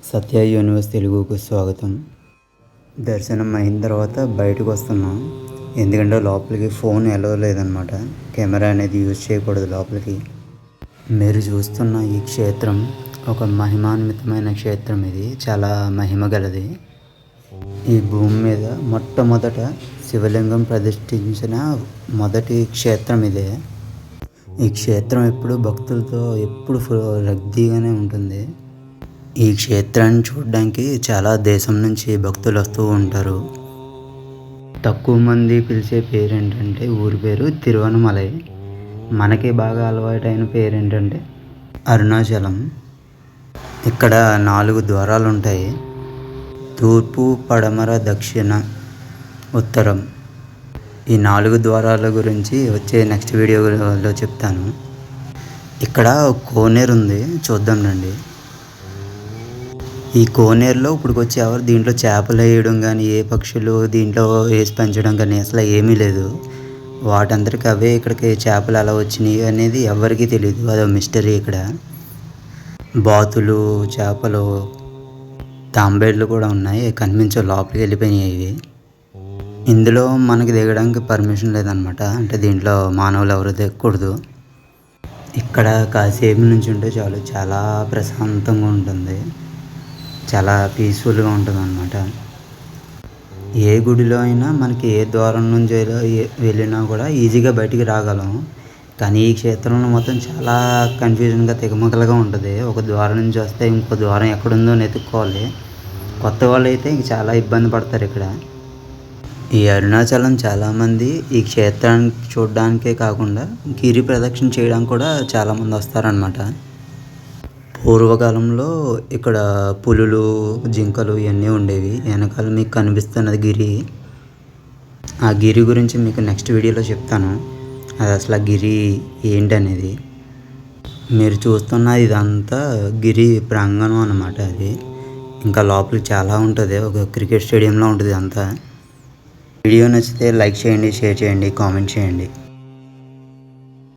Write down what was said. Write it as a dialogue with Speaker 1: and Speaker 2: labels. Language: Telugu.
Speaker 1: సత్య యూనివర్స్ తెలుగుకు స్వాగతం. దర్శనం అయిన తర్వాత బయటకు వస్తున్నాం. ఎందుకంటే లోపలికి ఫోన్ ఎలో లేదనమాట. కెమెరా అనేది యూజ్ చేయకూడదు లోపలికి. మీరు చూస్తున్న ఈ క్షేత్రం ఒక మహిమాన్వితమైన క్షేత్రం. ఇది చాలా మహిమ గలది. ఈ భూమి మీద మొట్టమొదట శివలింగం ప్రతిష్ఠించిన మొదటి క్షేత్రం ఇదే. ఈ క్షేత్రం ఎప్పుడు భక్తులతో ఎప్పుడు రద్దీగానే ఉంటుంది. ఈ క్షేత్రాన్ని చూడడానికి చాలా దేశం నుంచి భక్తులు వస్తూ ఉంటారు. తక్కువ మంది పిలిచే పేరు ఏంటంటే ఊరి పేరు తిరువనమలై. మనకి బాగా అలవాటైన పేరు ఏంటంటే అరుణాచలం. ఇక్కడ 4 ద్వారాలు ఉంటాయి: తూర్పు, పడమర, దక్షిణ, ఉత్తరం. ఈ 4 ద్వారాల గురించి వచ్చే నెక్స్ట్ వీడియోలో చెప్తాను. ఇక్కడ కోనేరు ఉంది, చూద్దాం రండి. ఈ కోనేరులో ఇప్పుడు వచ్చి ఎవరు దీంట్లో చేపలు వేయడం కానీ, ఏ పక్షులు దీంట్లో వేసి పెంచడం కానీ అసలు ఏమీ లేదు. వాటందరికి అవే ఇక్కడికి చేపలు ఎలా వచ్చినాయి అనేది ఎవరికీ తెలియదు. అదో మిస్టరీ. ఇక్కడ బాతులు, చేపలు, తాంబేళ్ళు కూడా ఉన్నాయి, కనిపించే లోపలికి వెళ్ళిపోయినాయి ఇవి. ఇందులో మనకి దిగడానికి పర్మిషన్ లేదనమాట. అంటే దీంట్లో మానవులు ఎవరు దిగకూడదు. ఇక్కడ కాసేపు నుంచి ఉంటే చాలు, చాలా ప్రశాంతంగా ఉంటుంది, చాలా పీస్ఫుల్గా ఉంటుంది అన్నమాట. ఏ గుడిలో అయినా మనకి ఏ ద్వారం నుంచి వెళ్ళినా కూడా ఈజీగా బయటికి రాగలం. కానీ ఈ క్షేత్రంలో మొత్తం చాలా కన్ఫ్యూజన్గా, తెగమగలుగా ఉంటుంది. ఒక ద్వారం నుంచి వస్తే ఇంకో ద్వారం ఎక్కడుందో వెతుక్కోవాలి. కొత్త వాళ్ళు అయితే ఇంక చాలా ఇబ్బంది పడతారు ఇక్కడ. ఈ అరుణాచలం చాలామంది ఈ క్షేత్రాన్ని చూడడానికే కాకుండా గిరి ప్రదక్షిణ చేయడానికి కూడా చాలామంది వస్తారనమాట. పూర్వకాలంలో ఇక్కడ పులులు, జింకలు ఇవన్నీ ఉండేవి. వెనకాల మీకు కనిపిస్తున్నది గిరి. ఆ గిరి గురించి మీకు నెక్స్ట్ వీడియోలో చెప్తాను. అది అసలు ఆ గిరి ఏంటనేది. మీరు చూస్తున్న ఇదంతా గిరి ప్రాంగణం అన్నమాట. అది ఇంకా లోపలికి చాలా ఉంటుంది, ఒక క్రికెట్ స్టేడియంలో ఉంటుంది అంతా. వీడియో నచ్చితే లైక్ చేయండి, షేర్ చేయండి, కామెంట్ చేయండి.